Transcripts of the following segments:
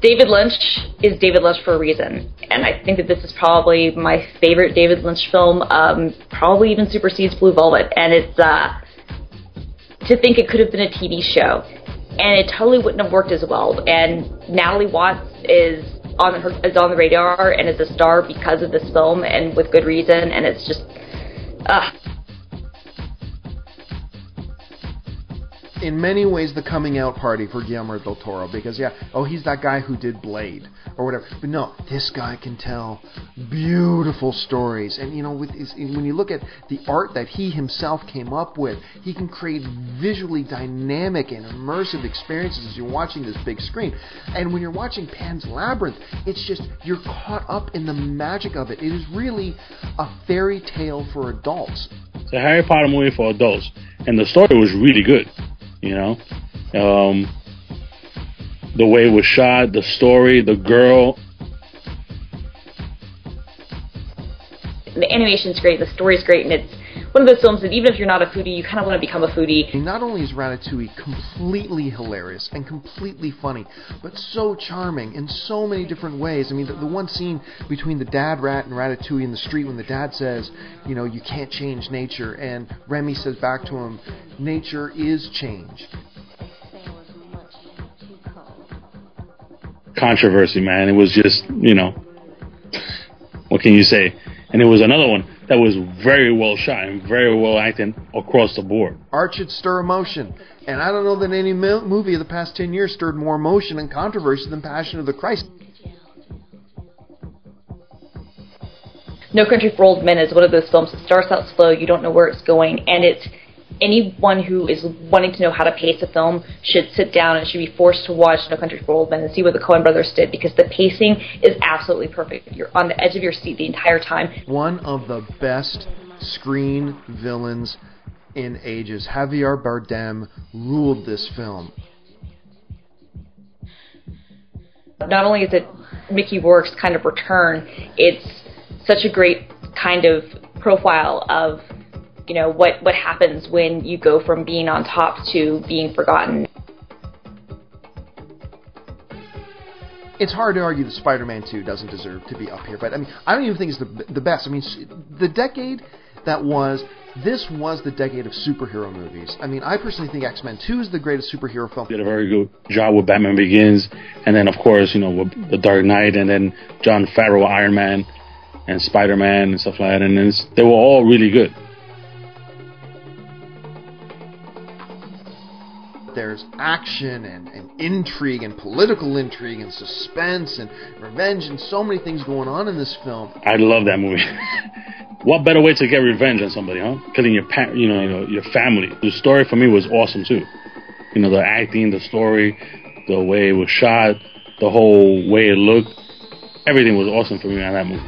David Lynch is David Lynch for a reason, and I think that this is probably my favorite David Lynch film, probably even supersedes Blue Velvet, and it's, to think it could have been a TV show, and it totally wouldn't have worked as well, and Natalie Watts is on the radar and is a star because of this film, and with good reason, and it's just, in many ways, the coming out party for Guillermo del Toro, because he's that guy who did Blade or whatever. But no, this guy can tell beautiful stories, and when you look at the art that he himself came up with, he can create visually dynamic and immersive experiences as you're watching this big screen. And when you're watching Pan's Labyrinth, it's just you're caught up in the magic of it. It is really a fairy tale for adults. It's a Harry Potter movie for adults, and the story was really good. The way it was shot, the story, the girl. The animation's great, the story's great, and it's one of those films that even if you're not a foodie, you kind of want to become a foodie. Not only is Ratatouille completely hilarious and completely funny, but so charming in so many different ways. I mean, the one scene between the dad rat and Ratatouille in the street when the dad says, you can't change nature, and Remy says back to him, nature is change. Controversy, man. It was just, what can you say? And it was another one that was very well shot and very well acted across the board. Art should stir emotion. And I don't know that any movie of the past 10 years stirred more emotion and controversy than Passion of the Christ. No Country for Old Men is one of those films that starts out slow, you don't know where it's going, and it's anyone who is wanting to know how to pace a film should sit down and should be forced to watch No Country for Old Men and see what the Coen brothers did, because the pacing is absolutely perfect. You're on the edge of your seat the entire time. One of the best screen villains in ages. Javier Bardem ruled this film. Not only is it Mickey Rourke's kind of return, it's such a great kind of profile of what happens when you go from being on top to being forgotten. It's hard to argue that Spider-Man 2 doesn't deserve to be up here, but I don't even think it's the best. The decade this was the decade of superhero movies. I personally think X-Men 2 is the greatest superhero film. Did a very good job with Batman Begins, and then of course, with The Dark Knight, and then Jon Favreau, Iron Man, and Spider-Man and stuff like that, and they were all really good. There's action and intrigue and political intrigue and suspense and revenge and so many things going on in this film. I love that movie. What better way to get revenge on somebody, huh? Killing your your family. The story for me was awesome too. The acting, the story, the way it was shot, the whole way it looked. Everything was awesome for me on that movie.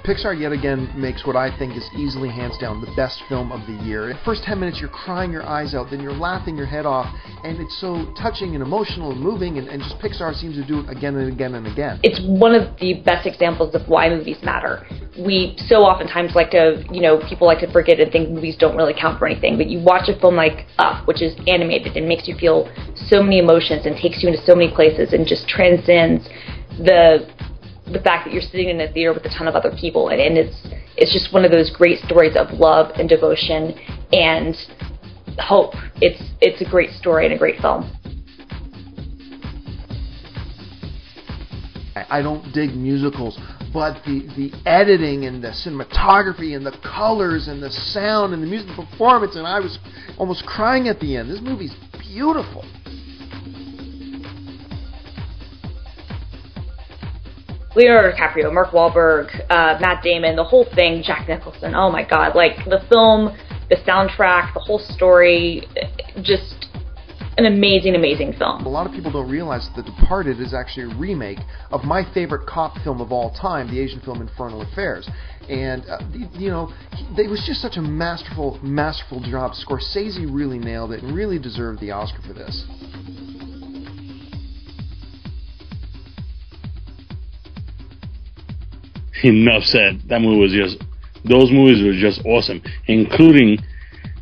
Pixar yet again makes what I think is easily hands down the best film of the year. In the first 10 minutes you're crying your eyes out, then you're laughing your head off, and it's so touching and emotional and moving, and just Pixar seems to do it again and again and again. It's one of the best examples of why movies matter. We so oftentimes like to, people like to forget and think movies don't really count for anything, but you watch a film like Up, which is animated and makes you feel so many emotions and takes you into so many places and just transcends the fact that you're sitting in a theater with a ton of other people, and it's just one of those great stories of love and devotion and hope. It's a great story and a great film. I don't dig musicals, but the editing and the cinematography and the colors and the sound and the music performance, and I was almost crying at the end. This movie's beautiful. Leonardo DiCaprio, Mark Wahlberg, Matt Damon, the whole thing, Jack Nicholson, oh my god, the film, the soundtrack, the whole story, just an amazing, amazing film. A lot of people don't realize that The Departed is actually a remake of my favorite cop film of all time, the Asian film Infernal Affairs. And, it was just such a masterful, masterful job. Scorsese really nailed it and really deserved the Oscar for this. Enough said. That movie was those movies were just awesome, including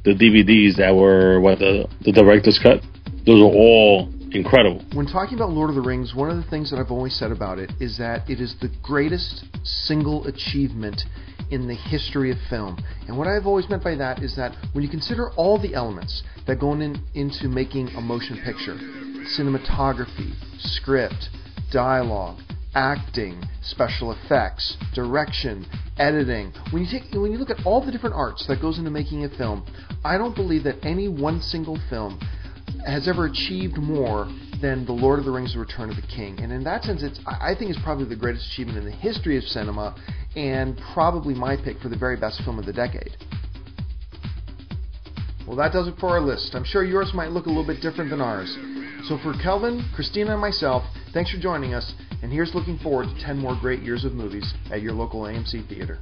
the DVDs that were the director's cut, Those are all incredible. When talking about Lord of the Rings, one of the things that I've always said about it is that it is the greatest single achievement in the history of film. And what I've always meant by that is that when you consider all the elements that go into making a motion picture, cinematography, script, dialogue, acting, special effects, direction, editing. When you look at all the different arts that goes into making a film, I don't believe that any one single film has ever achieved more than The Lord of the Rings: The Return of the King. And in that sense, I think it's probably the greatest achievement in the history of cinema, and probably my pick for the very best film of the decade. Well, that does it for our list. I'm sure yours might look a little bit different than ours. So for Kelvin, Christina, and myself, thanks for joining us, and here's looking forward to 10 more great years of movies at your local AMC theater.